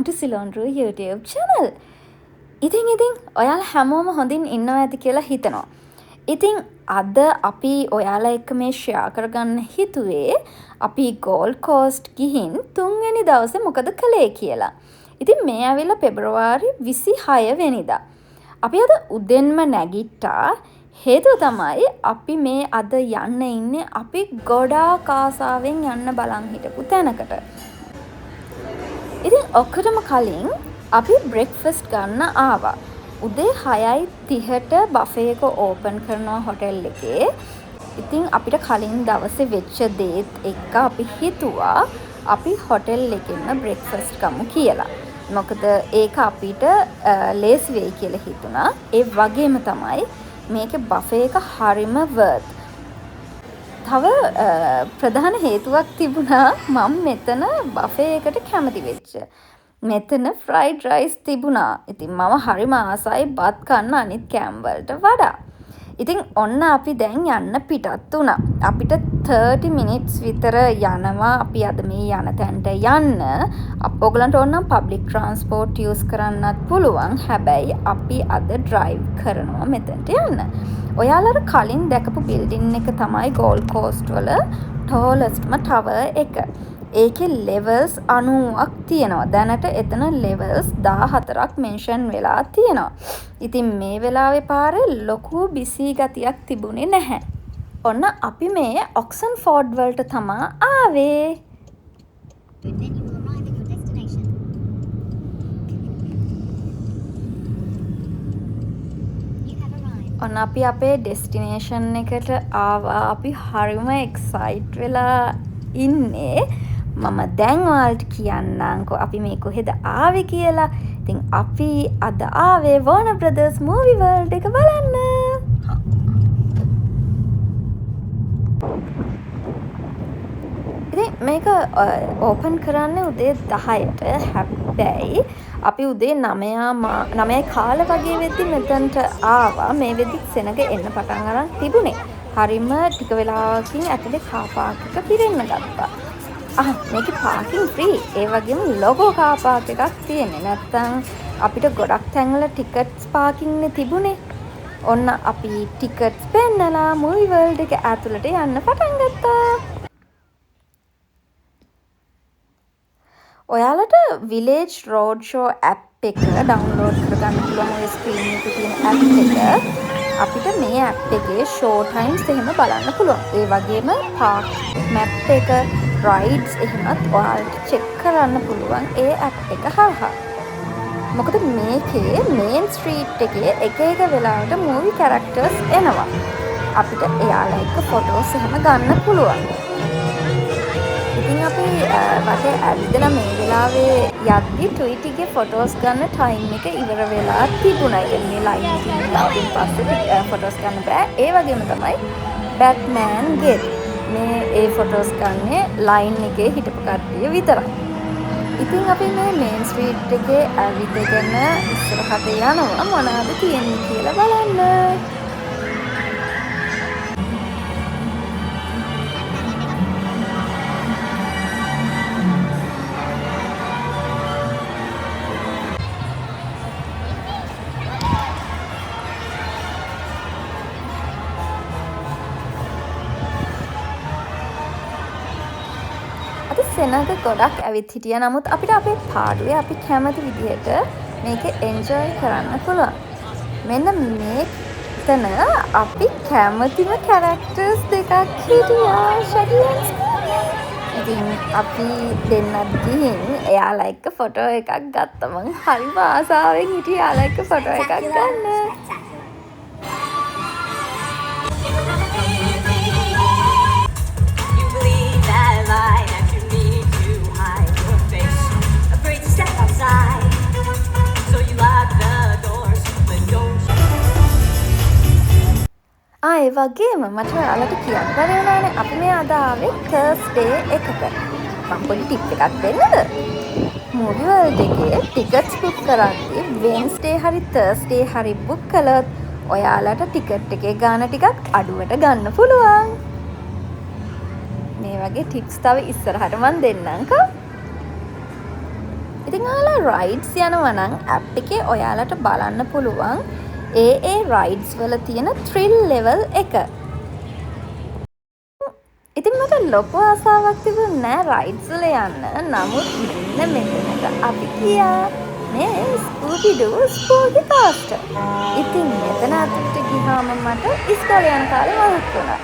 welcome to Silonru YouTube channel. ඉතින් ඔයාලා හැමෝම හොඳින් ඉන්නවා ඇති කියලා හිතනවා. ඉතින් අද අපි ඔයාලා එක්ක මේ ෂෙයා කරගන්න හිතුවේ අපි Gold Coast ගිහින් 3 වෙනි දවසේ මොකද කළේ කියලා. ඉතින් මේ ඇවිල්ලා පෙබරවාරි 26 වෙනිදා. අපි අද උදෙන්ම නැගිට්ටා. හේතුව තමයි අපි මේ අද යන්න ඉන්නේ අපි ගොඩාක් ආසාවෙන් යන්න බලන් හිටපු තැනකට. ඉතින් ඔක්කොටම කලින් අපි බ්‍රෙක්ෆාස්ට් ගන්න ආවා. උදේ 6:30ට බෆේ එක ඕපන් කරනවා හොටෙල් එකේ. ඉතින් අපිට කලින් දවසේ වෙච්ච දේත් එක්ක අපි හිතුවා අපි හොටෙල් එකෙන්ම බ්‍රෙක්ෆාස්ට් ගමු කියලා. මොකද ඒක අපිට ලේසි වෙයි කියලා හිතුණා. ඒ වගේම තමයි මේකේ බෆේ එක හරිම worth. තව ප්‍රධාන හේතුවක් තිබුණා මම මෙතන බෆේ එකට කැමති වෙච්ච. මෙතන ෆ්‍රයිඩ් රයිස් තිබුණා. ඉතින් මම හරිම ආසයි බත් කන්න අනිත් කෑම් වලට වඩා. ඉතින් ඔන්න අපි දැන් යන්න පිටත් වුණා. අපිට 30 minutes විතර යනවා අපි අද මේ යන තැනට යන්න. ඔයගලන්ට ඕනනම් public transport use කරන්නත් පුළුවන්. හැබැයි අපි අද drive කරනවා මෙතනට යන්න. ඔයාලට කලින් දැකපු building එක තමයි Gold Coast වල tallestම tower එක. ඒකේ levels 90ක් තියෙනවා. දැනට එතන levels 14ක් mention වෙලා තියෙනවා. ඉතින් මේ වෙලාවේ පාරේ ලොකු busy ගතියක් තිබුණේ නැහැ. ඔන්න අපි මේ Oxenford වලට තමා ආවේ. ඔන්න අපි අපේ destination එකට ආවා. අපි හරිම excited වෙලා ඉන්නේ. මම දැන් ඔයාලට කියන්නම්කෝ අපි මේ කොහෙද ආවේ කියලා. ඉතින් අපි අද ආවේ Warner Brothers Movie World එක බලන්න. ඉතින් මේක ඕපන් කරන්නේ උදේ 10ට. හැබැයි අපි උදේ 9 කාලේ වගේ වෙද්දි මෙතනට ආවා. මේ වෙද්දි සෙනග එන්න පටන් අරන් තිබුණේ. හරිම ටික වෙලාවකින් ඇතුලේ කාර් පාක් එක පිරෙන්න ගත්තා. මේකේ පාකින් ෆ්‍රී. ඒ වගේම ලොගෝ කාර් පාක් එකක් තියෙන්නේ. නැත්තම් අපිට ගොඩක් තැන්වල ටිකට්ස් පාකින් නේ තිබුණේ. ඔන්න අපි ටිකට්ස් පෙන්නලා මූවි වර්ල්ඩ් එක ඇතුළට යන්න පටන් ගත්තා. ඔයාලට Village Roadshow app එක ඩවුන්ලෝඩ් කරගන්න පුළුවන්. ඔය ස්ක්‍රීන් එකේ තියෙන app එක. අපිට මේ app එකේ show times එහෙම බලන්න පුළුවන්. ඒ වගේම park map එක, rides එහෙමත් ඔයාලට check කරන්න පුළුවන් ඒ app එක හරහා. මොකද මේකේ main street එකේ එක වෙලාවට movie characters එනවා. අපිට එයාලා එක්ක photos එහෙම ගන්න පුළුවන්. ඉතින් අපි වටේ ඇවිදලා මේ වෙලාවේ යද්දි ට්වීටිගේ ෆොටෝස් ගන්න ටයිම් එක ඉවර වෙලා තිබුණා. ඒ කියන්නේ ලයින් එකකින් ඊට පස්සේ ෆොටෝස් ගන්න බෑ. ඒ වගේම තමයි බැට්මෑන් ගේ මේ ඒ ෆොටෝස් ගන්නේ ලයින් එකේ හිටපු කට්ටිය විතරයි. ඉතින් අපි මේ මේන් ස්ට්‍රීට් එකේ ඇවිදගෙන ඉස්සරහට යනවා මොනවද තියෙන්නේ කියලා බලන්න. සෙනග ගොඩක් ඇවිත් හිටියා. නමුත් අපිට අපේ පාඩුවේ අපි කැමති විදිහට මේක එන්ජොයි කරන්න පුළුවන්. මෙන්න මේතන අපි කැමතිම කැරක්ටර්ස් දෙකක් හිටියා. ෂැඩියන්ස්. ඉතින් අපි දෙන්නත් ගිහින් එයාලා එක්ක ෆොටෝ එකක් ගත්තා. මං හරිම ආසාවෙන් හිටියා එයාලා එක්ක ෆොටෝ එකක් ගන්න. ඒ වගේම මට ඔයාලට කියන්න බැරි වුණානේ අපි මේ අද ආවේ තර්ස්ඩේ එකක. මම පොඩි ටිප් එකක් දෙන්නද? මූවි වර්ල්ඩ් එකේ ටිකට්ස් බුක් කරද්දී වෙන්ස්ඩේ හරි තර්ස්ඩේ හරි බුක් කළොත් ඔයාලට ටිකට් එකේ ගාණ ටිකක් අඩුවට ගන්න පුළුවන්. මේ වගේ ටිප්ස් තව ඉස්සරහට මම දෙන්නම්කෝ. ඉතින් ඔයාලා රයිඩ්ස් යනවා නම් ඇප් එකේ ඔයාලට බලන්න පුළුවන් ඒ රයිඩ්ස් වල තියෙන ත්‍රිල් ලෙවල් එක. ඉතින් මට ලොකු ආසාවක් තිබුණේ නෑ රයිඩ්ස් වල යන්න. නමුත් මෙන්න මෙතනට අපි ගියා. මේ ස්කූබිඩූ ස්පෝකි කාස්ටර්. ඉතින් මෙතන අතට ගියාම මට ඉස්කෝලේ යන කාලේ මතක් වුණා.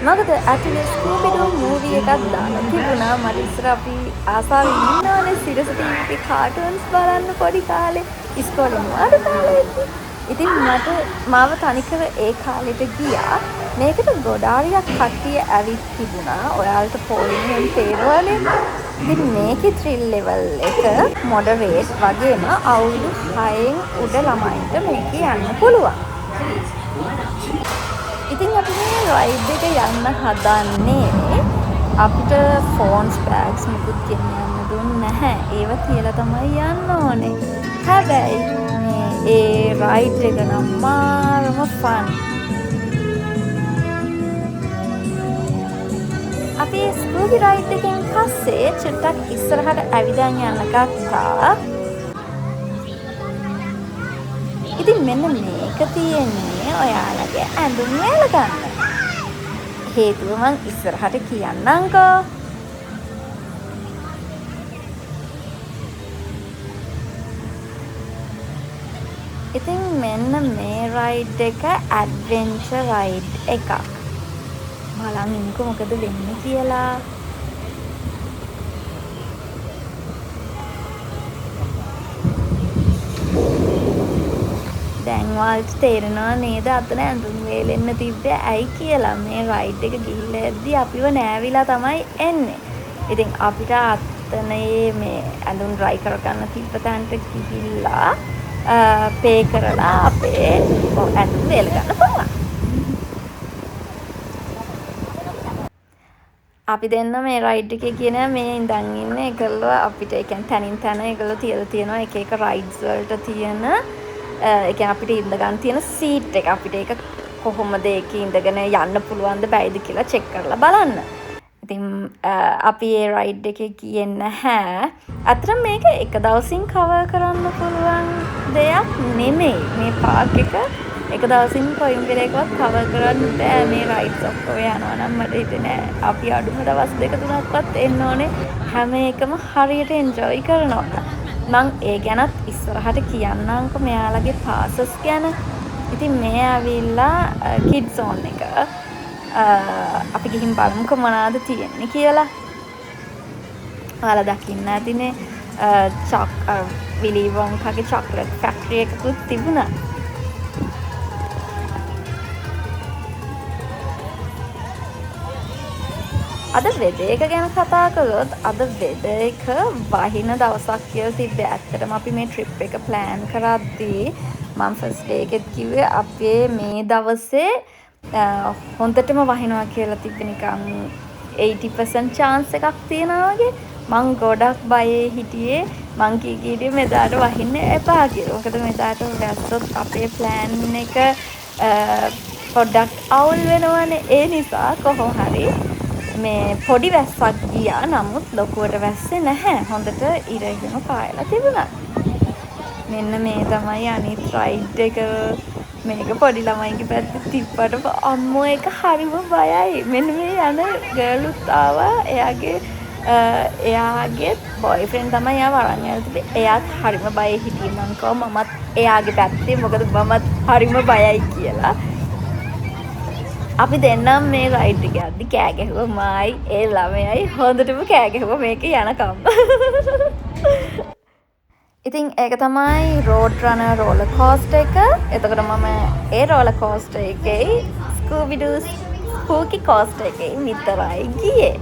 මොකද ඇතුලේ ස්කූබිඩූ මූවි එකක් දාලා තිබුණා. මට ඉස්සර අපි ආසාවෙන් ඉන්නවනේ සිරස ටීවී කාටුන්ස් බලන්න පොඩි කාලේ ඉස්කෝලේ මාඩ කාලේදී. ඉතින් මට මාව තනිකර ඒ කාලෙට ගියා. මේකට ගොඩාරියක් කට්ටිය ඇවිත් තිබුණා. ඔයාලට පොලින් තේරෙවනේ. ඉතින් මේකේ ත්‍රිල් ලෙවල් එක මොඩරේට් වගේම අවුරුදු 6න් උඩ ළමයින්ට මේක යන්න පුළුවන්. ඉතින් අපි මේ රයිඩ් එක යන්න හදන්නේ අපිට ෆෝන්ස් බෑග්ස් මුකුත් ගෙනියන්න දුන්නේ නැහැ. ඒව තියලා තමයි යන්න ඕනේ. හැබැයි ඒ රයිඩ් එක නම් මාරම ෆන්. අපි ස්කූබි රයිඩ් එකෙන් පස්සේ චුට්ටක් ඉස්සරහට ඇවිදන් යන්න ගත්තා. ඉතින් මෙන්න මේක තියෙන්නේ ඔයාලගේ ඇඳුම් වල ගන්න. හේතුව මං ඉස්සරහට කියන්නම්කෝ. ඉතින් මෙන්න මේ රයිඩ් එක ඇඩ්වෙන්චර් රයිඩ් එකක්. බලන්න ඉන්නකෝ මොකද වෙන්නේ කියලා. දැන් ඔයාලට තේරෙනව නේද අතන ඇඳුම් වේලෙන්න තිබ්බේ ඇයි කියලා. මේ රයිඩ් එක ගිහිල්ලා යද්දි අපිව නෑවිලා තමයි එන්නේ. ඉතින් අපිට අතනේ මේ ඇඳුම් ඩ්‍රයි කරගන්න තිබ්බ තැනට ගිහිල්ලා පේ කරලා අපේ ඇඳුම් වේල ගන්න පුළුවන්. අපි දෙන්න මේ රයිඩ් එකේ කියන මේ ඉඳන් ඉන්නේ ඒගොල්ලෝ අපිට ඒ කියන්නේ තනින් තන ඒගොල්ලෝ තියලා තියෙනවා එක එක රයිඩ්ස් වලට තියෙන ඒ කියන්නේ අපිට ඉඳ ගන්න තියෙන සීට් එක අපිට ඒක කොහොමද ඒකේ ඉඳගෙන යන්න පුළුවන්ද බැයිද කියලා චෙක් කරලා බලන්න. ඉතින් අපි ඒ රයිඩ් එකේ ගියේ නැහැ. අතර මේක එක දවසින් කවර් කරන්න පුළුවන් දෙයක් නෙමෙයි. මේ පාක් එක දවසින් කොයින් වෙලේකවත් කවර් කරන්න බෑ. මේ රයිඩ්ස් ඔක්කොම යනවා නම් මට හිතෙන්නේ අපි අඩුම දවස් 2-3ක්වත් එන්න ඕනේ. හැම එකම හරියට එන්ජොයි කරනවා. මං ඒ ගැනත් ඉස්සරහට කියන්නම්කො මෙයාලගේ පාසස් ගැන. ඉතින් මේ ඇවිල්ලා කිඩ්ස් සෝන් එක. අපි ගිහින් බලමුකෝ මොනවද තියෙන්නේ කියලා. ඔයාලා දකින්න ඇතිනේ විලි වොන්කාගේ චොක්ලට් ෆැක්ටරි එකකුත් තිබුණා. අද වෙද එක ගැන කතා කළොත් අද වෙද එක වහින දවසක් කියලා තිබ්බේ. ඇත්තටම අපි මේ ට්‍රිප් එක ප්ලෑන් කරද්දී මම ෆස්ට් ඩේ එකෙත් කිව්වේ අපේ මේ දවසේ හොඳටම වහිනවා කියලා තිබ්බේ. නිකන් 80% chance එකක් තියෙනවා වගේ. මං ගොඩක් බයේ හිටියේ. මං කීකීඩිය මෙදාට වහින්න එපා කියලා. මොකද මෙදාට වැස්සොත් අපේ ප්ලෑන් එක පොඩ්ඩක් අවුල් වෙනවනේ. ඒ නිසා කොහොම හරි මේ පොඩි වැස්සක් ගියා. නමුත් ලොකුවට වැස්සේ නැහැ. හොඳට ඉරගෙන පායලා තිබුණා. මෙන්න මේ තමයි අනිත් රයිඩ් එක. මේක පොඩි ළමයින්ගේ පැත්තේ තිබ්බට අම්මෝ ඒක හරිම බයයි. මෙන්න මේ යන ගර්ලුත් ආවා. එයාගේ බොයිෆ්‍රෙන්ඩ් තමයි එයාව අරන් යලා තිබ්බේ. එයාත් හරිම බයයි හිටියේ. මං කිව්වා මමත් එයාගේ පැත්තේ මොකද මමත් හරිම බයයි කියලා. අපි දෙන්නම් මේ රයිඩ් එක යද්දි කෑ ගැහුවා. මායි ඒ ළමයයි හොඳටම කෑ ගැහුවා මේක යනකම්. ඉතින් ඒක තමයි රෝඩ් රනර් රෝලර් කෝස්ටර් එක. එතකොට මම ඒ රෝලර් කෝස්ටර් එකේ ස්කූබිඩූ ස්පූකි කෝස්ටර් එකේ විතරයි ගියේ.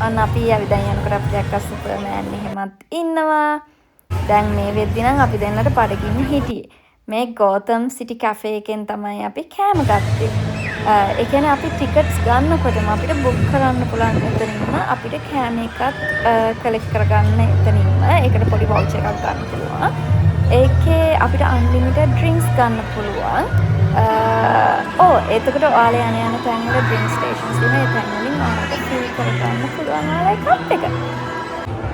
අන්න අපි ඇවිදන් යනකොට අපි දැක්කා සුපර්මෑන් එහෙමත් ඉන්නවා. දැන් මේ වෙද්දි නම් අපි දෙන්නට බඩගින්න හිටියේ. මේ ගෝතම් සිටි කැෆේ එකෙන් තමයි අපි කෑම ගත්තේ. ඒ කියන්නේ අපි ටිකට්ස් ගන්නකොටම අපිට බුක් කරන්න පුළුවන් එතනින්ම අපිට කෑම එකක් කලෙක්ට් කරගන්න එතනින්ම. ඒකට පොඩි වවුචර් එකක් ගන්න පුළුවන්. ඒකේ අපිට අන්ලිමිටඩ් ඩ්‍රින්ක්ස් ගන්න පුළුවන්. එතකොට ඔයාලා යන තැන් වල ඩ්‍රින්ක් ස්ටේෂන්ස් තියෙනවා. ඒ තැන් වලින් ඔයාලට ෆිල් කරගන්න පුළුවන් ඔයාලගේ කප් එක.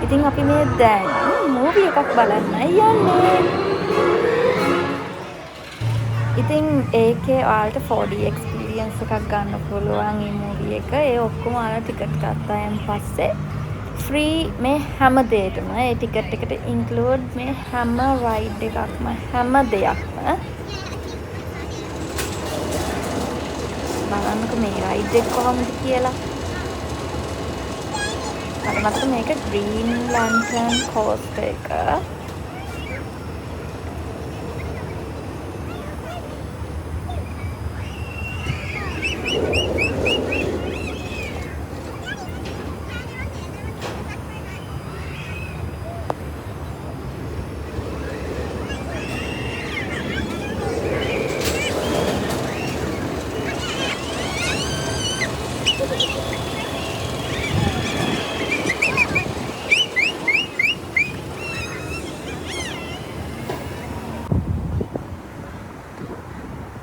ඉතින් අපි මේ දැන් මූවි එකක් බලන්නයි යන්නේ. ඉතින් ඒකේ ඔයාලට 4D එක්ස්පීරියන්ස් එකක් ගන්න පුළුවන් මේ මූවි එක. ඒ ඔක්කොම ඔයාලා ටිකට් ගත්තායින් පස්සේ ෆ්‍රී මේ හැම දෙයකම ඒ ටිකට් එකට ඉන්ක්ලූඩ් මේ හැම රයිඩ් එකක්ම හැම දෙයක්ම බලන්නකො මේ රයිඩ් එක කොහොමද කියලා. මට මතක මේක ග්‍රීන් ලැන්ටර්න් කෝස්ටර් එක.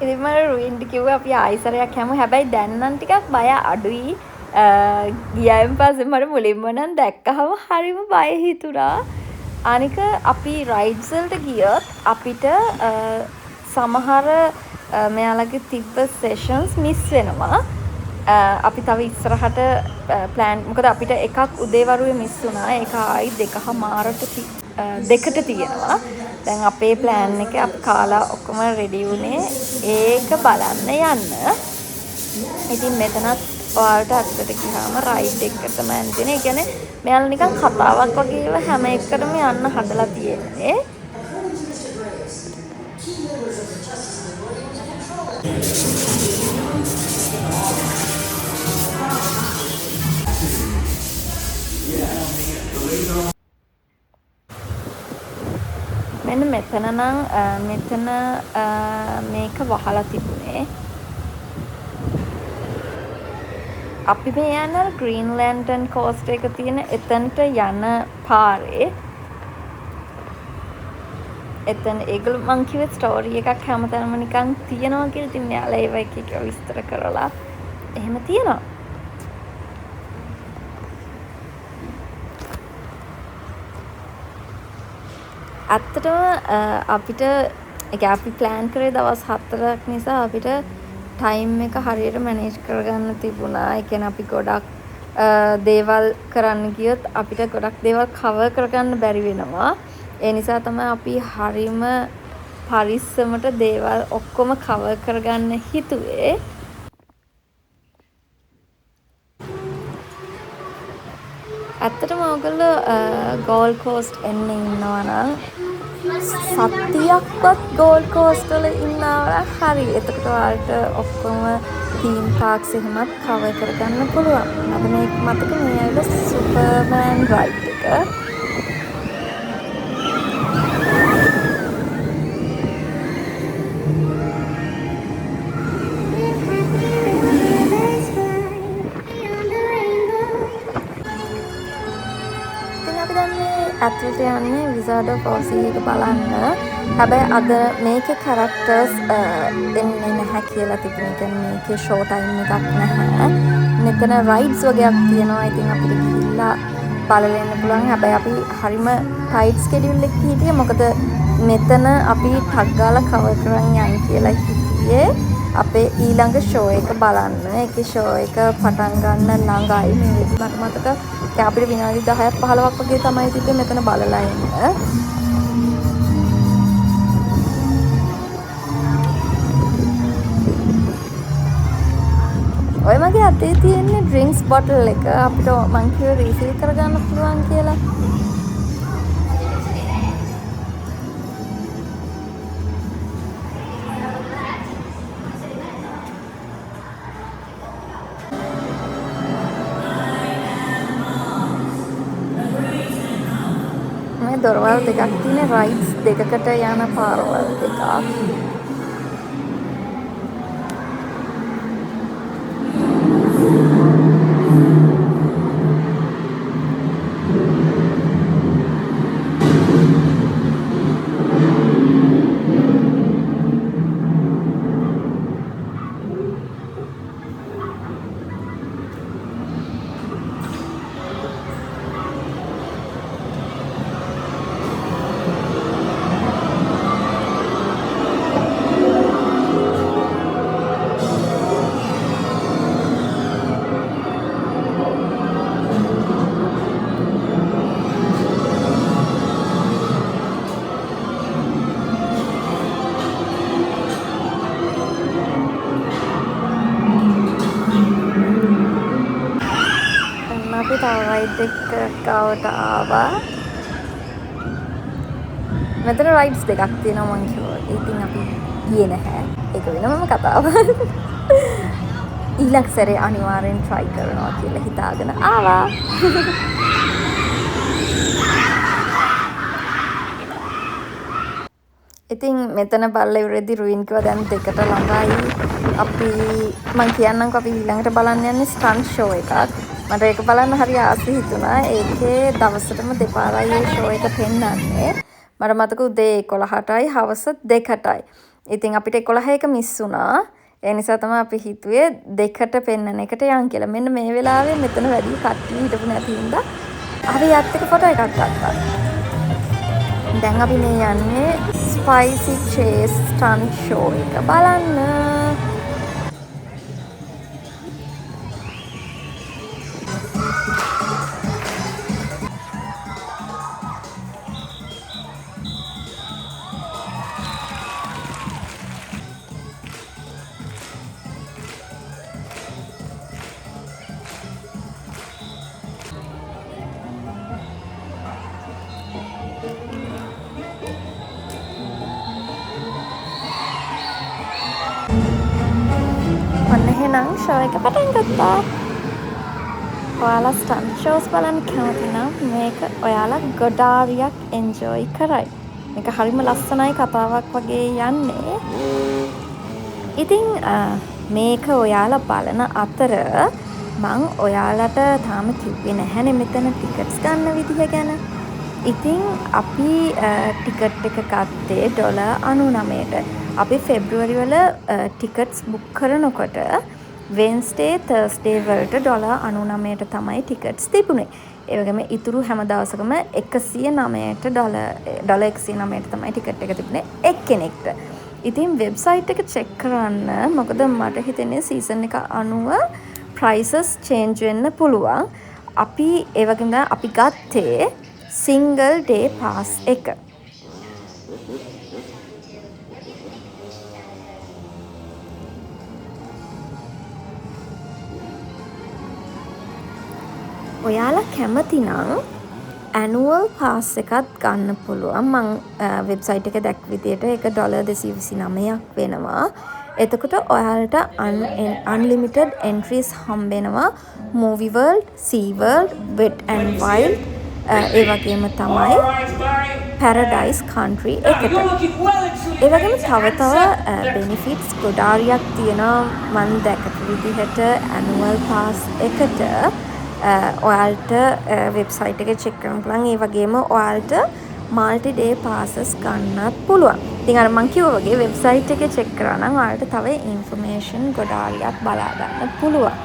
ඉතින් මම රුවින්ට කිව්වා අපි ආයිසරයක් යමු. හැබැයි දැන් නම් ටිකක් බය අඩුයි. ගියයින් පස්සේ මට මුලින්ම නම් දැක්කහම හරිම බය හිතුණා. අනික අපි රයිඩ්ස් වලට ගියොත් අපිට සමහර මෙයාලගේ තිබ්බ සෙෂන්ස් මිස් වෙනවා. අපි තව ඉස්සරහට ප්ලෑන් මොකද අපිට එකක් උදේවරුේ මිස් වුණා. ඒක ආයි 2:00ට තියෙනවා. දැන් අපේ ප්ලෑන් එක අපි කාලා ඔක්කොම රෙඩි වුණේ ඒක බලන්න යන්න. ඉතින් මෙතනත් ඔයාලට අත්තට ගියාම රයිඩ් එක තමයි යන්නේ. ඒ කියන්නේ මෙයාලා නිකන් කතාවක් වගේ ඒවා හැම එකටම යන්න හදලා තියෙන්නේ. මෙන්න මෙතන නම් මෙතන මේක වහලා තිබුණේ. අපි මේ යන ග්‍රීන් ලැන්ටර්න් කෝස්ටර් එක තියෙන එතනට යන පාරේ එතන ඒගොල්ලෝ මං කිව්වේ ස්ටෝරි එකක් හැමතැනම නිකන් තියෙනවා කියලා. ඉතින් යාළුවා ඒව එක එක විස්තර කරලා එහෙම තියෙනවා. ඇත්තටම අපිට අපි ප්ලෑන් කරේ දවස් 4ක් නිසා අපිට ටයිම් එක හරියට මැනේජ් කරගන්න තිබුණා. ඒ කියන්නේ අපි ගොඩක් දේවල් කරන්න ගියොත් අපිට ගොඩක් දේවල් කවර් කරගන්න බැරි වෙනවා. ඒ නිසා තමයි අපි හරිම පරිස්සමට දේවල් ඔක්කොම කවර් කරගන්න හිතුවේ. ඇත්තටම ඔයගොල්ලෝ ගෝල්ඩ් කෝස්ට් එන්න ඉන්නවා නම් සතියක්වත් ගෝල්ඩ් කෝස්ට් වල ඉන්නවා හරි. එතකොට ඔයාලට ඔක්කොම තීම් පාක්ස් එහෙමත් කවර් කරගන්න පුළුවන්. මට මේක මතක මේ ඇවිල්ලා සුපර්මෑන් රයිඩ් එක. ඇතුළට යන්නේ විසාඩ් ඔෆ් ඔසී එක බලන්න. හැබැයි අද මේකේ කැරක්ටර්ස් එන්නේ නැහැ කියලා තිබුණේ. කියන්නේ මේකේ ෂෝ ටයිම් එකක් නැහැ. මෙතන රයිඩ්ස් වගේක් තියෙනවා. ඉතින් අපිට ගිහිල්ලා බලලා එන්න පුළුවන්. හැබැයි අපි හරිම ටයිට් ස්කෙඩියුල් එකක හිටියේ. මොකද මෙතන අපි ටග් ගාලා කවර් කරන් යන්න කියලා හිතියේ. අපේ ඊළඟ ෂෝ එක බලන්න. ඒකේ ෂෝ එක පටන් ගන්න ළඟයි. මේ මට මතක අපිට විනාඩි 10ක් 15ක් වගේ තමයි තිබ්බේ මෙතන බලලා එන්න. ඔය මගේ අතේ තියෙන්නේ ඩ්‍රින්ක්ස් බොටල් එක. අපිට මං කිව්වා රීෆිල් කරගන්න පුළුවන් කියලා. දොරවල් දෙකක් තියෙන රයිඩ්ස් දෙකකට යන පාරවල් දෙකක්. අපි තව රයිඩ් එකකට ආවා. මෙතන රයිඩ්ස් දෙකක් තියෙනවා මං කිව්වා. ඉතින් අපි ගියේ නැහැ. ඒක වෙනමම කතාවක්. ඊළඟ සැරේ අනිවාර්යෙන් try කරනවා කියලා හිතාගෙන ආවා. ඉතින් මෙතන බලලා ඉවරෙද්දි රුයින් කිව්වා දැන් දෙකට ළඟයි. අපි මං කියන්නම්කෝ අපි ඊළඟට බලන්න යන්නේ ස්ටන්ට් ෂෝ එකක්. මට ඒක බලන්න හරි ආසයි හිතුණා. ඒකේ දවසටම දෙපාරයි ඒ ෂෝ එක පෙන්නන්නේ. මට මතක උදේ 11ටයි හවස 2ටයි. ඉතින් අපිට 11 එක මිස් වුණා. ඒ නිසා තමයි අපි හිතුවේ 2ට පෙන්නන එකට යන් කියලා. මෙන්න මේ වෙලාවේ මෙතන වැඩි කට්ටිය හිටපු නැති හින්දා අපි යත් එක ෆොටෝ එකක් ගත්තා. දැන් අපි මේ යන්නේ ස්පයිසි චේස් ස්ටන්ට් ෂෝ එක බලන්න. එහෙනම් ෂෝ එක පටන් ගත්තා. ඔයාලා ස්ටන්ට් ෂෝස් බලන්න කැමති නම් මේක ඔයාලා ගොඩාරියක් එන්ජොයි කරයි. මේක හරිම ලස්සනයි කතාවක් වගේ යන්නේ. ඉතින් මේක ඔයාලා බලන අතර මං ඔයාලට තාම කිව්වේ නැහැනේ මෙතන ටිකට්ස් ගන්න විදිහ ගැන. ඉතින් අපි ටිකට් එක ගත්තේ $99ට. අපි ෆෙබ්‍රුවරි වල ටිකට්ස් බුක් කරනකොට වෙන්ස්ඩේ තර්ස්ඩේ වලට $99ට තමයි ටිකට්ස් තිබුණේ. ඒ වගේම ඉතුරු හැම දවසකම $109ට තමයි ටිකට් එක තිබුණේ එක්කෙනෙක්ට. ඉතින් වෙබ්සයිට් එක චෙක් කරන්න. මොකද මට හිතෙන්නේ සීසන් එක අනුව prices change වෙන්න පුළුවන්. අපි ඒ වගේම අපි ගත්තේ single day pass එක. ඔයාලා කැමති නම් annual pass එකක් ගන්න පුළුවන්. මං වෙබ්සයිට් එක දැක් විදියට ඒක $229ක් වෙනවා. එතකොට ඔයාලට unlimited entries හම්බෙනවා Movie World, Sea World, Wet and Wild ඒ වගේම තමයි Paradise Country එකට. ඒ වගේම තව benefits ගොඩාරියක් තියෙනවා. මම දැකපු විදිහට annual pass එකට ඔයාලට වෙබ්සයිට් එක චෙක් කරන්න පුළුවන්. ඒ වගේම ඔයාලට multi day passes ගන්නත් පුළුවන්. ඉතින් අර මං කිව්වා වගේ වෙබ්සයිට් එකේ චෙක් කරා නම් ඔයාලට තව information ගොඩාරියක් බලා ගන්න පුළුවන්.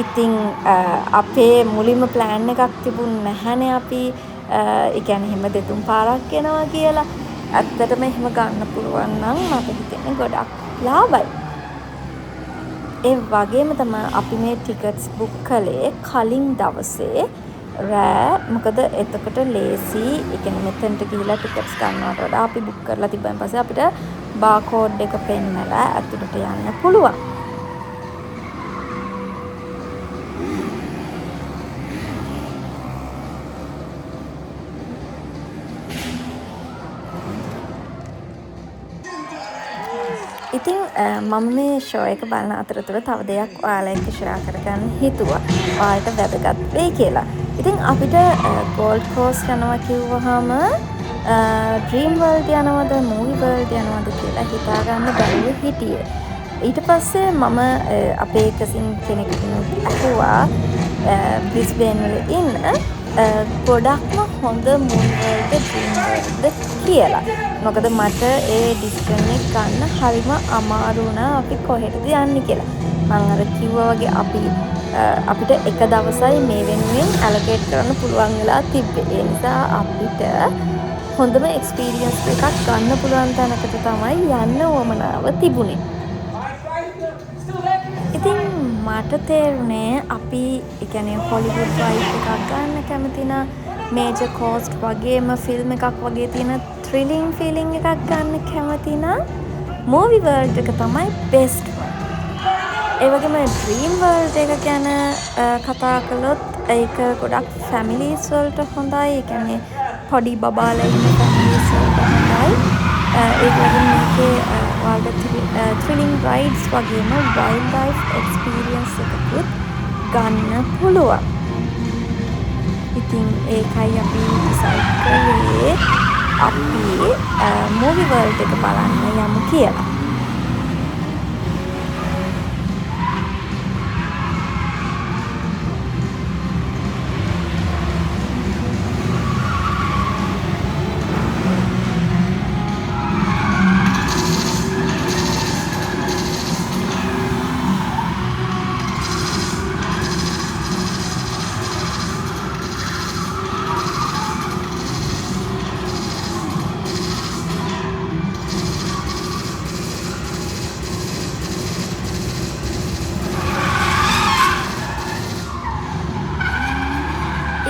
ඉතින් අපේ මුලින්ම plan එකක් තිබුණ නැහැනේ අපි ඒ කියන්නේ එහෙම දෙතුන් පාරක් යනවා කියලා. ඇත්තටම එහෙම ගන්න පුළුවන් නම් මට හිතෙන්නේ ගොඩක් ලාභයි. ඒ වගේම තමයි අපි මේ ටිකට්ස් බුක් කළේ කලින් දවසේ රෑ. මොකද එතකොට ලේසි. ඒ කියන්නේ මෙතනට ගිහිලා ටිකට්ස් ගන්නවට වඩා අපි බුක් කරලා තිබ්බන් පස්සේ අපිට බාකෝඩ් එක පෙන්නලා ඇතුළට යන්න පුළුවන්. ඉතින් මම මේ ෂෝ එක බලන අතරතුර තව දෙයක් ඔයාලා එක්ක ෂෙයා කරගන්න හිතුවා. ඔයාලට වැදගත් වෙයි කියලා. ඉතින් අපිට ගෝල්ඩ් කෝස්ට් යනවා කිව්වහම ඩ්‍රීම් වර්ල්ඩ් යනවද මූවි වර්ල්ඩ් යනවද කියලා හිතාගන්න බැරුව හිටියේ. ඊට පස්සේ මම අපේ කසින් කෙනෙකුගෙන් අහුවා බ්‍රිස්බේන් වල ඉන්න ගොඩක්ම හොඳ මූවි වර්ල්ඩ් ඩ්‍රීම් වර්ල්ඩ් කියලා. මොකද මට ඒ ඩිසිෂන් එක ගන්න හරිම අමාරු වුණා අපි කොහෙටද යන්නේ කියලා. මම අර කිව්වා වගේ අපිට එක දවසයි මේ වෙනුවෙන් ඇලොකේට් කරන්න පුළුවන් වෙලා තිබ්බේ. ඒ නිසා අපිට හොඳම එක්ස්පීරියන්ස් එකක් ගන්න පුළුවන් තැනකට තමයි යන්න උවමනාව තිබුණේ. ඉතින් මට තේරුණේ අපි ඒ කියන්නේ හොලිවුඩ් වයිබ් එකක් ගන්න කැමති නම් මේජර් කෝස්ට් වගේම ෆිල්ම් එකක් වගේ තියෙන thrilling feeling එකක් ගන්න කැමති නම් මූවි වර්ල්ඩ් එක තමයි best one. ඒ වගේම ඩ්‍රීම් වර්ල්ඩ් එක ගැන කතා කළොත් ඒක ගොඩක් ෆැමිලීස් වලට හොඳයි. ඒ කියන්නේ පොඩි බබාලා ඉන්න ෆැමිලීස් වලට හොඳයි. ඒ වගේම මේකේ ඔයාලට thrilling rides වගේම wild life experience එකකුත් ගන්න පුළුවන්. ඉතින් ඒකයි අපි decide කළේ අපි movie world එක බලන්න යමු කියලා.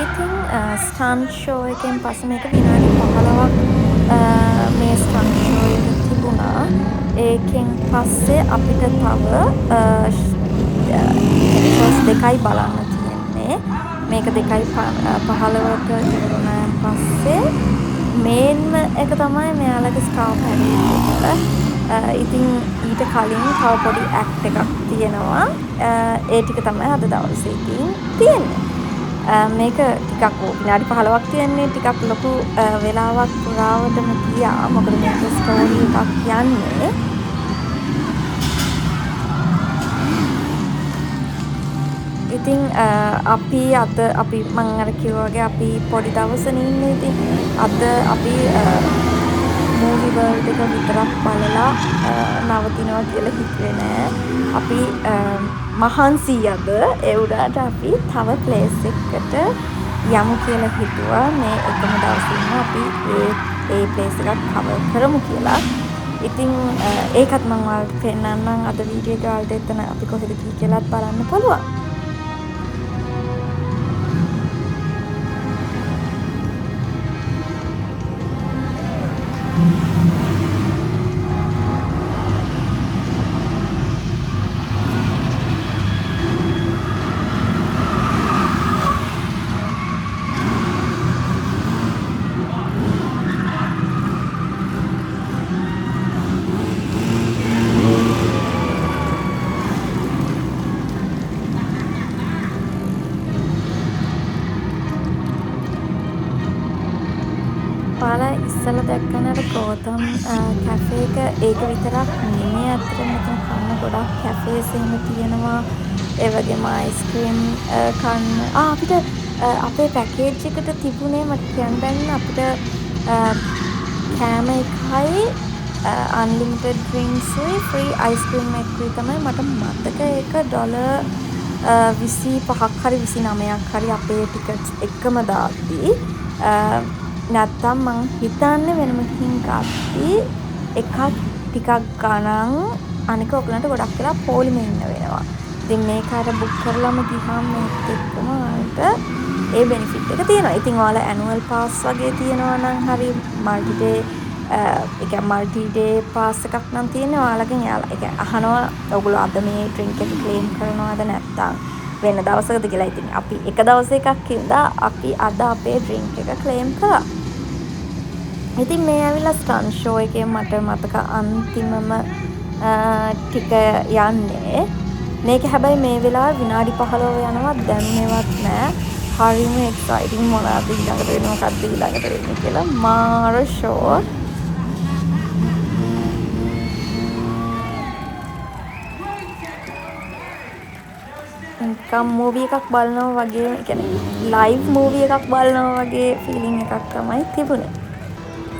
ඉතින් ස්ටන්ට් ෂෝ එකෙන් පස්සේ මේක විනාඩි 15ක් මේ ස්ටන්ට් ෂෝ එක තිබුණා. ඒකෙන් පස්සේ අපිට තව ෂෝස් දෙකයි බලන්න තියෙන්නේ. මේක 2:15ට ඉවරුණාන් පස්සේ මේන්ම එක තමයි මෙයාලගේ ස්ටාර් පැරේඩ් එක. ඉතින් ඊට කලින් තව පොඩි ඇක්ට් එකක් තියෙනවා. ඒ ටික තමයි අද දවසේ ඉතින් තියෙන්නේ. මේක ටිකක් විනාඩි 15ක් තියන්නේ ටිකක් ලොකු වෙලාවක් පුරාවටම ගියා. මොකද මේක ස්ටෝරි එකක් යන්නේ. ඉතින් අපි මං අර කිව්වා වගේ අපි පොඩි දවසනේ ඉන්නේ. ඉතින් අද අපි මූවි වර්ල්ඩ් එක විතරක් බලලා නවතිනවා කියලා හිතුවේ නෑ. අපි මහන්සි අද ඒ උඩට අපි තව ප්ලේස් එකකට යමු කියලා හිතුවා. මේ එකම දවසින්ම අපි ඒ ප්ලේස් එකක් කවර් කරමු කියලා. ඉතින් ඒකත් මම ඔයාලට පෙන්නන්නම්. අද වීඩියෝ එක ඔයාලට එතන අපි කොහෙද ගියේ කියලාත් බලන්න පුළුවන්. ඔයාලා ඉස්සෙල්ලා දැක්කම අර ගෝතම් කැෆේ එක ඒක විතරක් නෙමෙයි. අතට මෙතන කන්න ගොඩක් කැෆේස් එහෙම තියෙනවා. ඒ වගේම අයිස්ක්‍රීම් කන්න අපිට අපේ පැකේජ් එකට තිබුණේ මට කියන්න බැන්න අපිට කෑම එකයි අන්ලිමිටඩ් ඩ්‍රින්ක්ස්යි ෆ්‍රී අයිස්ක්‍රීම් එකකුයි තමයි මට මතක. ඒක ඩොලර් 25ක් හරි 29ක් හරි අපේ ටිකට්ස් එකම දාද්දී. නැත්තම් මං හිතන්නේ වෙනමකින් ගත්තී එකක් ටිකක් ගණන් අනික ඔයගලන්ට ගොඩක් වෙලා පොලිමේ ඉන්න වෙනවා. ඉතින් මේක අර බුක් කරලාම ගිහම මේකත් එක්කම ඔයාලට ඒ බෙනිෆිට් එක තියෙනවා. ඉතින් ඔයාලා ඇනුවල් පාස් වගේ තියෙනවා නම් හරි මල්ටි ඩේ ඒ කියන්නේ මල්ටි ඩේ පාස් එකක් නම් තියෙනවා. ඔයාලගෙන් එයාලා ඒ කියන්නේ අහනවා ඔයගොල්ලෝ අද මේ ඩ්‍රින්ක් එක ක්ලේම් කරනවද නැත්තම් වෙන දවසකද කියලා. ඉතින් අපි එක දවස් එකක් ඉඳලා අපි අද අපේ ඩ්‍රින්ක් එක ක්ලේම් කළා. ඉතින් මේ ඇවිල්ලා ස්ටන්ට් ෂෝ එකේ මට මතක අන්තිමම ටික යන්නේ. මේක හැබැයි මේ වෙලාවේ විනාඩි 15 යනවා දැන්නේවත් නෑ. හරිම එක්සයිටිං මොනවද ඊළඟට වෙන්නේ මොකක්ද ඊළඟට වෙන්නේ කියලා. මාර ෂෝ. නිකම් මූවි එකක් බලනවා වගේ, ඒ කියන්නේ ලයිව් මූවි එකක් බලනවා වගේ ෆීලිං එකක් තමයි තිබුණේ.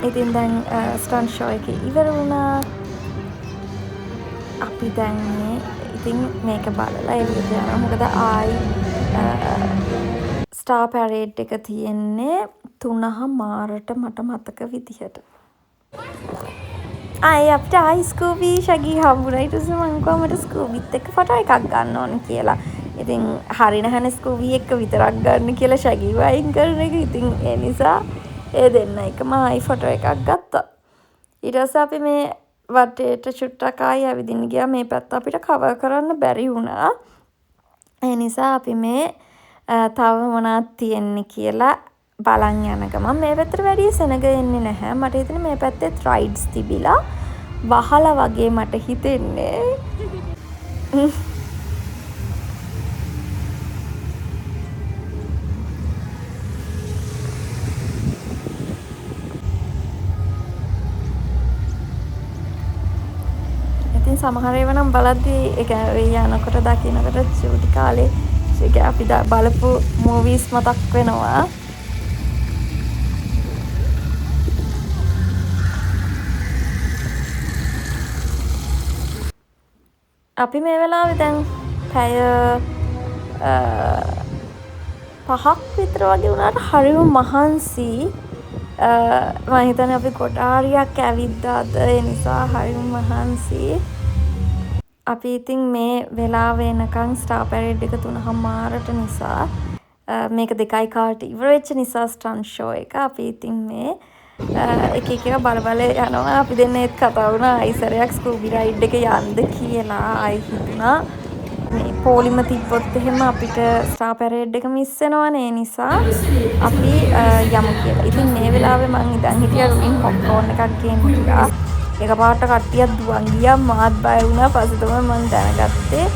ඉතින් දැන් ස්ටන්ට් ෂෝ එක ඉවර වුණා. අපි දැන් ඉතින් මේක බලලා එළියට යනවා. මොකද ආයි ස්ටාර් පැරේඩ් එක තියෙන්නේ 3:00ට මට මතක විදිහට. අපිට ආයි ස්කූබී ෂගී හම්බුණා. ඊට පස්සේ මං කිව්වා මට ස්කූබීත් එක්ක ෆොටෝ එකක් ගන්න ඕන කියලා. ඉතින් හරි නැහනේ ස්කූබී එක්ක විතරක් ගන්න කියලා ෂගීව අයින් කරන එක. ඉතින් ඒ නිසා ඒ දෙන්න එකම ආයි ෆොටෝ එකක් ගත්තා. ඊට පස්සේ අපි මේ වටේට චුට්ටක් ආයි ඇවිදින්න ගියා. මේ පැත්ත අපිට කවර් කරන්න බැරි වුණා. ඒ නිසා අපි මේ තව මොනවද තියෙන්නේ කියලා බලන් යන ගමන් මේ පැත්තට වැඩිය සෙනග එන්නේ නැහැ. මට හිතෙන්නේ මේ පැත්තෙත් රයිඩ්ස් තිබිලා වහලා වගේ මට හිතෙන්නේ. ඉතින් සමහර ඒවා නම් බලද්දී ඒ කියන්නේ යනකොට දකින්නකොට චූටි කාලේ අපි බලපු මූවීස් මතක් වෙනවා. අපි මේ වෙලාවේ දැන් පැය 5ක් විතර වගේ වුණාට හරිම මහන්සි. මම හිතන්නේ අපි කොටාරියක් ඇවිද්ද අද. ඒ නිසා හරිම මහන්සි. අපි ඉතින් මේ වෙලාව වෙනකන් ස්ටාර් පැරේඩ් එක 3:00ට නිසා මේක 2යි කාලට ඉවර වෙච්ච නිසා ස්ටන් ෂෝ එක අපි ඉතින් මේ එක එක බල යනවා. අපි දෙන්න ඒත් කතා වුණා අයිසරයක් ස්කූබි රයිඩ් එක යන්න කියලා. ආයි හිතුණා මේ පොලිම තිබ්බොත් එහෙම අපිට ස්ටාර් පැරේඩ් එක මිස් වෙනවනේ. ඒ නිසා අපි යමු කියලා. ඉතින් මේ වෙලාවේ මං ඉඳන් හිටියා රුමින් පොප්කෝර්න් එකක් ගේන්න ගියා. එකපාරට කට්ටියක් දුවන් ගියා. මාත් බය වුණා. පස්සේ තමයි මං දැනගත්තේ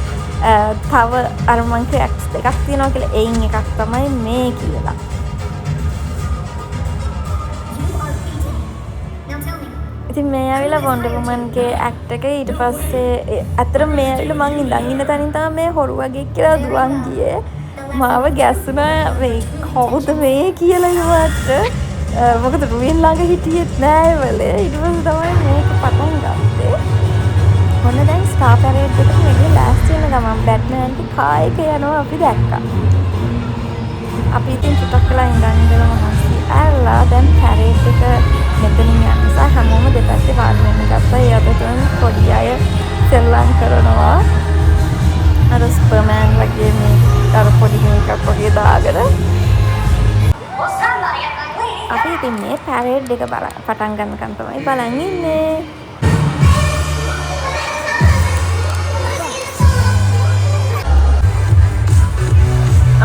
තව අර මං ක්‍රැක්ස් දෙකක් තියෙනවා කියලා. එයින් එකක් තමයි මේ කියලා. ඉතින් මේ ඇවිල්ලා වොන්ඩර් වුමන්ගේ ඇක්ට් එක. ඊට පස්සේ අතර මේ ඇවිල්ලා මං ඉඳන් ඉන්න තැනින් තමයි මේ හොරු වගේ කියලා දුවන් ගියේ. මාව ගැස්සුණා මේ කවුද මේ කියලා ඉවට. මොකද රුවින් ළඟ හිටියෙත් නෑ වලේ. ඊට පස්සේ තමයි මේක පටන් ගත්තේ. මොන දැන් ස්ටාර් පැරේඩ් එකට මෙගේ ලෑස්ති වෙන ගමන් බැට්මෑන්ගේ කාර් එක යනවා අපි දැක්කා. අපි ඉතින් චුට්ටක් වෙලා ඉඳන් මහන්සි ඇරලා දැන් පැරේඩ් එක මෙතනින් යන නිසා හැමෝම දෙපැත්තේ වාඩි වෙන්න ගත්තා. ඒ අතරතුර පොඩි අය සෙල්ලම් කරනවා. අර සුපර්මෑන් වගේ මේ අර පොඩි මේකක් වගේ දාගෙන. අපි ඉතින් මේ පැරේඩ් එක පටන් ගන්නකම් තමයි බලන් ඉන්නේ.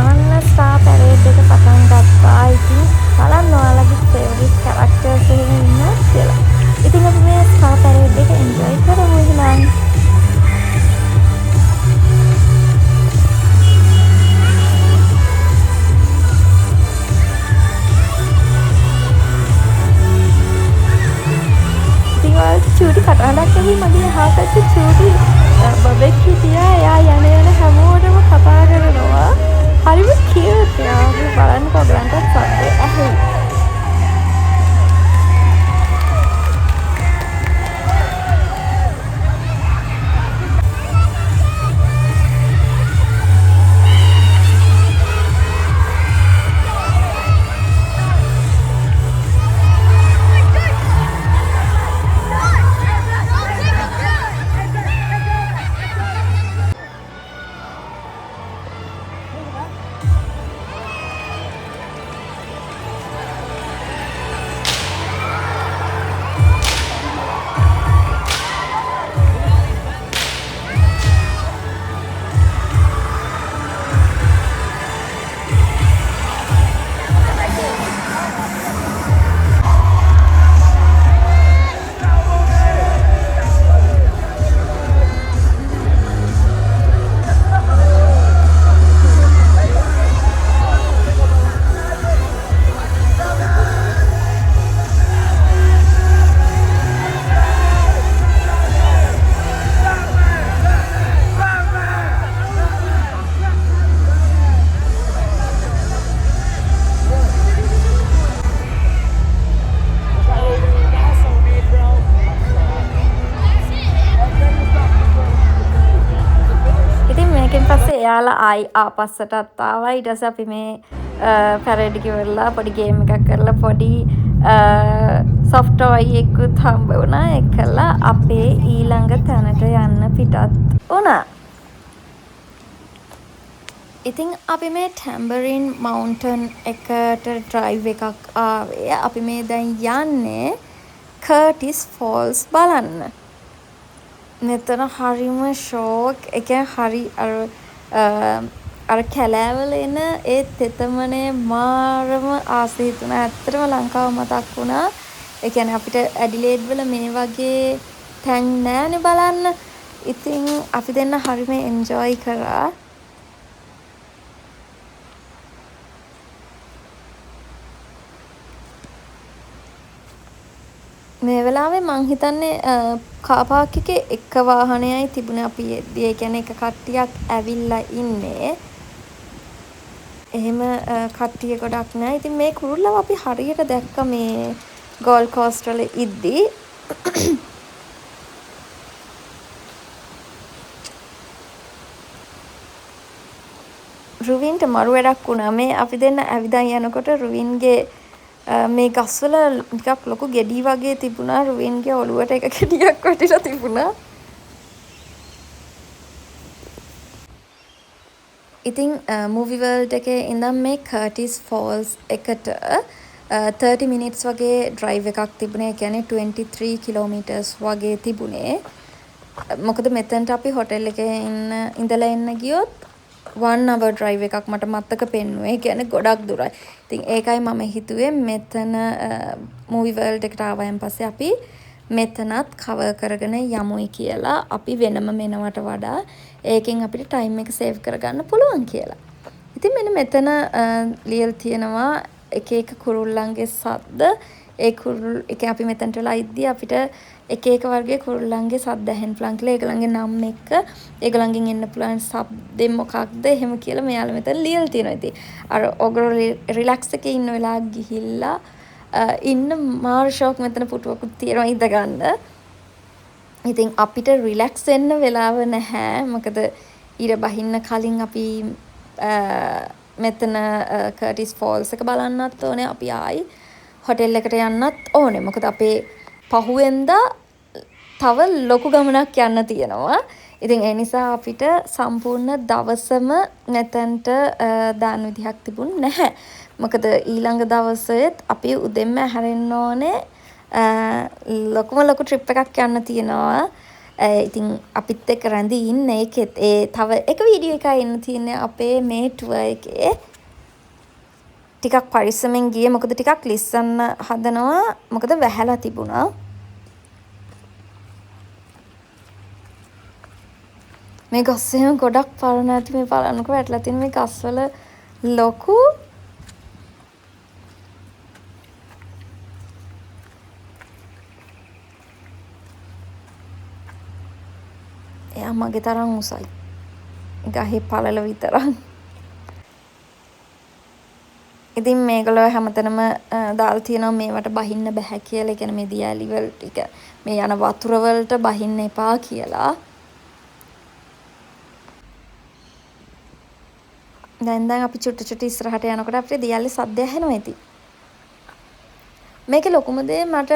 අන්න ස්ටාර් පැරේඩ් එක පටන් ගත්තා. ඉතින් බලන්න ඔයාලගේ ෆේවරිට් කැරක්ටර්ස් එහෙම ඉන්නවා කියලා. ඉතින් අපි මේ ස්ටාර් පැරේඩ් එක එන්ජොයි කරමු එහෙනම්. චූටි කටහඬක් ඇහි මගේ අහකට චූටි බබෙක් හිටියා. එයා යන හැමෝටම කතා කරනවා. හරිම කියුට්. එයාගේ බලන්න කොගලන්ටත් සද්දේ ඇහි. එයාලා ආයි ආපස්සටත් ආවා. ඊට පස්සේ අපි මේ පැරේඩ් එක ඉවරලා පොඩි ගේම් එකක් කරලා පොඩි සොෆ්ට් ටොයි එකකුත් හම්බ වුණා. ඒකලා අපේ ඊළඟ තැනට යන්න පිටත් වුණා. ඉතින් අපි මේ ටැම්බරින් මවුන්ටන් එකට ඩ්‍රයිව් එකක් ආවේ. අපි මේ දැන් යන්නේ කර්ටිස් ෆෝල්ස් බලන්න. මෙතන හරිම ෂෝක්. ඒ කියන්නේ හරි අර කැලෑවල එන ඒ තෙතමනේ මාරම ආසයි හිතුණා. ඇත්තටම ලංකාව මතක් වුණා. ඒ කියන්නේ අපිට ඇඩිලේඩ් වල මේ වගේ තැන් නෑනේ බලන්න. ඉතින් අපි දෙන්න හරිම එන්ජොයි කරා. මේ වෙලාවේ මං හිතන්නේ කාර් පාක් එකේ එක වාහනයයි තිබුණේ අපි එද්දී. ඒ කියන්නේ එක කට්ටියක් ඇවිල්ලා ඉන්නේ. එහෙම කට්ටිය ගොඩක් නෑ. ඉතින් මේ කුරුල්ලව අපි හරියට දැක්ක මේ ගෝල්ඩ් කෝස්ට් වල ඉද්දී. රුවින්ට මරු වැඩක් වුණා. මේ අපි දෙන්න ඇවිදන් යනකොට රුවින්ගේ මේ ගස්වල ටිකක් ලොකු ගෙඩි වගේ තිබුණා. රුවින්ගේ ඔළුවට එක ගෙඩියක් වැටිලා තිබුණා. ඉතින් මූවි වර්ල්ඩ් එකේ ඉඳන් මේ කර්ටිස් ෆෝල්ස් එකට 30 මිනිට්ස් වගේ ඩ්‍රයිව් එකක් තිබුණේ. ඒ කියන්නේ 23 කිලෝමීටර්ස් වගේ තිබුණේ. මොකද මෙතනට අපි හොටෙල් එකේ ඉඳලා එන්න ගියොත් 1 hour drive එකක් මට මතක පෙන්නුවේ. ඒ කියන්නේ ගොඩක් දුරයි. ඉතින් ඒකයි මම හිතුවේ මෙතන මූවි වර්ල්ඩ් එකට ආවයින් පස්සේ අපි මෙතනත් කවර් කරගෙන යමුයි කියලා. අපි වෙනම මෙනවට වඩා ඒකෙන් අපිට ටයිම් එක සේව් කරගන්න පුළුවන් කියලා. ඉතින් මෙන්න මෙතන ලියලා තියෙනවා එක එක කුරුල්ලන්ගේ සද්ද. ඒ කුරුල් එක අපි මෙතනට වෙලා ඉද්දී අපිට එක එක වර්ගයේ කුරුල්ලන්ගේ සද්ද ඇහෙන්න පුළුවන් කියලා. ඒගොල්ලන්ගේ නම් එක්ක ඒගොල්ලන්ගෙන් එන්න පුළුවන් ශබ්දෙ මොකක්ද එහෙම කියලා මෙයාලා මෙතන ලියලා තියෙනවා. ඉතින් අර ඔයගොල්ලෝ රිලැක්ස් එකේ ඉන්න වෙලාව ගිහිල්ලා ඉන්න මාර ෂෝක් මෙතන පුටුවකුත් තියෙනවා ඉඳ ගන්න. ඉතින් අපිට රිලැක්ස් වෙන්න වෙලාව නැහැ. මොකද ඊට බහින්න කලින් අපි මෙතන කර්ටිස් ෆෝල්ස් එක බලන්නත් ඕනේ. අපි ආයි හොටෙල් එකට යන්නත් ඕනේ. මොකද අපේ පහුවෙන්දා තව ලොකු ගමනක් යන්න තියෙනවා. ඉතින් ඒ නිසා අපිට සම්පූර්ණ දවසම මෙතනට දාන්න විදිහක් තිබුණ නැහැ. මොකද ඊළඟ දවසෙත් අපි උදෙන්ම හැරෙන්න ඕනේ. ලොකු ට්‍රිප් එකක් යන්න තියෙනවා. ඉතින් අපිත් එක්ක රැඳී ඉන්න ඒකෙත් තව එක වීඩියෝ එකක් එන්න තියෙන්නේ අපේ මේ ටුවර් එකේ. ටිකක් පරිස්සමෙන් ගියේ. මොකද ටිකක් ලිස්සන්න හදනවා. මොකද වැහැලා තිබුණා. මේ ගස් එහෙම ගොඩක් පරණ ඇති. මේ බලන්නකෝ වැටලා තියෙන මේ ගස්වල ලොකු එයා මගේ තරම් උසයි. ගහේ පළල විතරක්. ඉතින් මේගොල්ලෝ හැමතැනම දාලා තියෙනවා මේවට බහින්න බෑ කියලා. ඒ කියන්නේ මේ දියැලි වලට මේ යන වතුර වලට බහින්න එපා කියලා. දැන් අපි චුට්ටි ඉස්සරහට යනකොට අපිට දියැලි සද්ද ඇහෙනවා ඉතින්. මේකේ ලොකුම දේ මට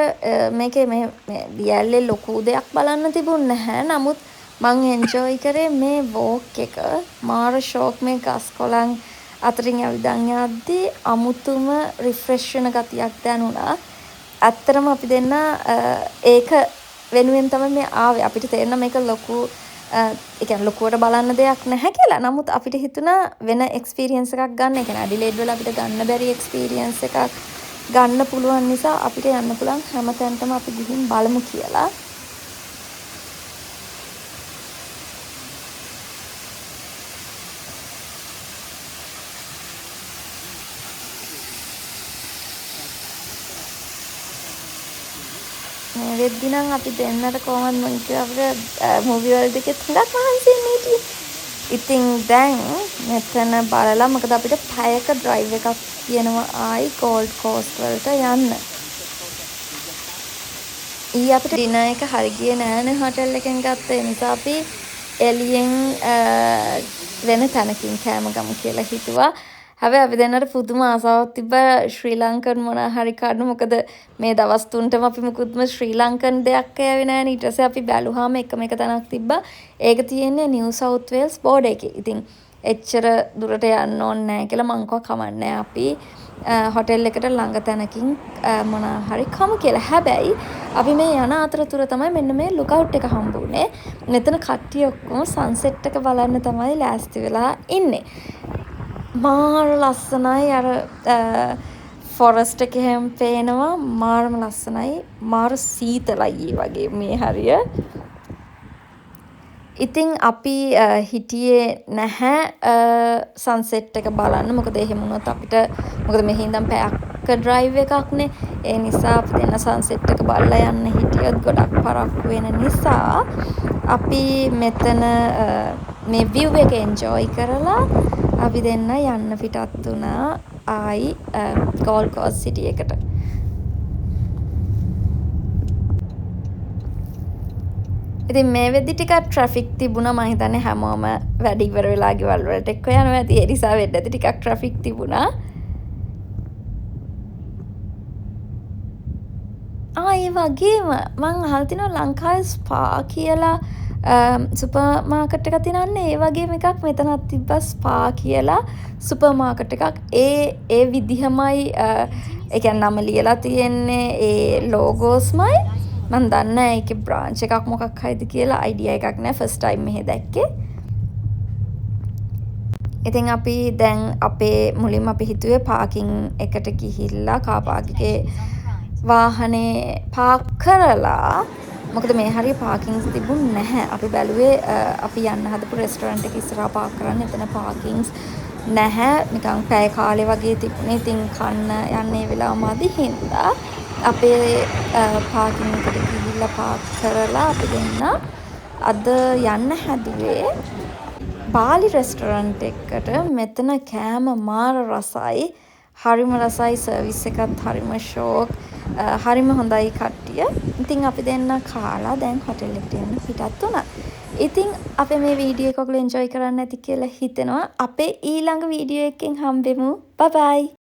මේකේ මේ දියැල්ලේ ලොකු දෙයක් බලන්න තිබුණ නැහැ. නමුත් මං එන්ජොයි කරේ මේ වෝක් එක. මාර ෂෝක් මේ ගස් කොළන් අතරින් ඇවිදන් යද්දී අමුතුම රිෆ්‍රෙෂ් වෙන ගතියක් දැනුණා. ඇත්තටම අපි දෙන්න ඒක වෙනුවෙන් තමයි මේ ආවේ. අපිට තේරෙන මේක ලොකු ඒ කියන්නේ ලොකුවට බලන්න දෙයක් නැහැ කියලා. නමුත් අපිට හිතුණා වෙන එක්ස්පීරියන්ස් එකක් ගන්න. ඒ කියන්නේ ඇඩිලේඩ් වල අපිට ගන්න බැරි එක්ස්පීරියන්ස් එකක් ගන්න පුළුවන් නිසා අපිට යන්න පුළුවන් හැම තැනටම අපි ගිහින් බලමු කියලා. වෙද්දි නම් අපි දෙන්නට කොහොමද මං කිව්වා අපිට මූවි වර්ල්ඩ් එකේ හුඟක් මහන්සි වෙන්න හිටියේ. ඉතින් දැන් මෙතන බලලා මොකද අපිට පැයක ඩ්‍රයිව් එකක් තියෙනවා ආයි ගෝල්ඩ් කෝස්ට් වලට යන්න. අපිට ඩිනර් එක හරි ගියේ නෑනේ හොටෙල් එකෙන් ගත්ත. ඒ නිසා අපි එළියෙන් වෙන තැනකින් කෑම ගමු කියලා හිතුවා. හැබැයි අපි දෙන්නට පුදුම ආසාවක් තිබ්බා ශ්‍රී ලංකන් මොනවා හරි කන්න. මොකද මේ දවස් තුනටම අපි මුකුත්ම ශ්‍රී ලංකන් දෙයක් කෑවේ නෑනේ. ඊට පස්සේ අපි බැලුවාම එකම එක තැනක් තිබ්බා. ඒක තියෙන්නේ නිව් සවුත් වේල්ස් බෝඩර් එකේ. ඉතින් එච්චර දුරට යන්න ඕනේ නෑ කියලා මං කව කමන්නේ අපි හොටෙල් එකට ළඟ තැනකින් මොනා හරි කමු කියලා. හැබැයි අපි මේ යන අතරතුර තමයි මෙන්න මේ ලුකවුට් එක හම්බ වුණේ. මෙතන කට්ටිය ඔක්කොම සන්සෙට් එක බලන්න තමයි ලෑස්ති වෙලා ඉන්නේ. මාර ලස්සනයි අර ෆොරස්ට් එක එහෙම පේනවා. මාරම ලස්සනයි. මාර සීතලයි වගේ මේ හරිය. ඉතින් අපි හිටියේ නැහැ සන්සෙට් එක බලන්න. මොකද එහෙම වුණොත් අපිට මොකද මෙහි ඉඳන් පැයක් ඩ්‍රයිව් එකක්නේ. ඒ නිසා අපි දෙන්න සන්සෙට් එක බලලා යන්න හිටියොත් ගොඩක් පරක්කු වෙන නිසා අපි මෙතන මේ view එක enjoy කරලා අපි දෙන්න යන්න පිටත් වුණා ආයි Gold Coast City එකට. ඉතින් මේ වෙද්දි ටිකක් ට්‍රැෆික් තිබුණා. මම හිතන්නේ හැමෝම වැඩ ඉවර වෙලා ගෙවල් වලට එක්ක යනවා ඇති. ඒ නිසා වෙද්ද ඇති ටිකක් ට්‍රැෆික් තිබුණා. ඒ වගේම මං අහලා තිනවා ලංකාවේ ස්පා කියලා සුපර් මාකට් එකක් තියෙනවනේ. ඒ වගේම එකක් මෙතනත් තිබ්බා ස්පා කියලා සුපර් මාකට් එකක්. ඒ විදිහමයි ඒ කියන්නේ නම ලියලා තියෙන්නේ. ඒ ලෝගෝස්මයි. මන් දන්නේ නැහැ ඒකේ බ්‍රාන්ච් එකක් මොකක් හරිද කියලා අයිඩියා එකක් නැහැ. ෆස්ට් ටයිම් මෙහෙ දැක්කේ. ඉතින් අපි දැන් අපේ මුලින්ම අපි හිතුවේ පාකින් එකට ගිහිල්ලා කාර් පාක් එකේ වාහනේ පාක් කරලා මොකද මේ හරිය පාකින්ස් තිබුණ නැහැ. අපි බැලුවේ අපි යන්න හදපු රෙස්ටොරන්ට් එක ඉස්සරහා පාක් කරන්න. එතන පාකින්ස් නැහැ. නිකන් පැය කාලේ වගේ තිබුණේ. ඉතින් කන්න යන්නේ වෙලාව මදි හින්දා අපේ පාකින් එකට ගිහිල්ලා පාක් කරලා අපි දෙන්න අද යන්න හැදුවේ බාලි රෙස්ටොරන්ට් එකකට. මෙතන කෑම මාර රසයි. හරිම රසයි. සර්විස් එකත් හරිම ෂෝක්. හරිම හොඳයි කට්ටිය. ඉතින් අපි දෙන්න කාලා දැන් හොටෙල් එකට යන්න පිටත් වුණා. ඉතින් අපේ මේ වීඩියෝ එක ඔයගොල්ලෝ එන්ජොයි කරන්න ඇති කියලා හිතෙනවා. අපේ ඊළඟ වීඩියෝ එකකින් හම්බෙමු. බයි බයි.